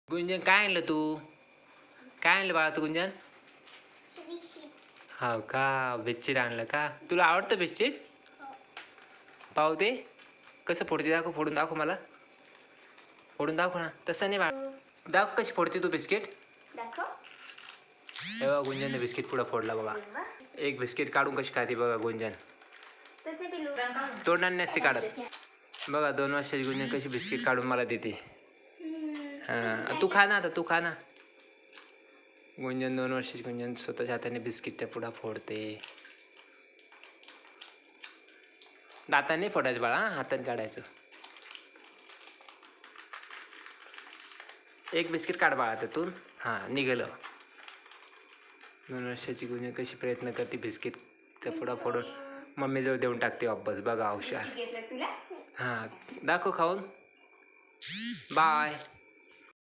गुंजन काय आणलं तू? काय आणलं बाळा तू गुंजन? हो का, बिस्किट आणलं का? तुला आवडतं बिस्किट? पाहू दे कसं फोडते, दाखव, फोडून दाखव मला, फोडून दाखव ना. तसं नाही बाळा, दाखव कशी फोडते तू बिस्किट. हे बघा गुंजनने बिस्किट पुढं फोडला बघा. एक बिस्किट काढून कशी खाते बघा गुंजन, तोंडाने नसते काढत. बघा 2 वर्षाची गुंजन कशी बिस्किट काढून मला देते. हां तू खा ना, आता तू खा ना. गुंजन 2 वर्षाची गुंजन स्वतःच्या हाताने बिस्किटच्या पुढा फोडते. दाताने फोडायचं बाळा, हातात काढायचं. एक बिस्किट काढ बाळा त्यातून. हां निघालं. 2 वर्षाची गुंजन कशी प्रयत्न करते बिस्किटचा पुडा फोडून मम्मीजवळ देऊन टाकते वापस. बघा हुशार. हां दाखव खाऊन. बाय.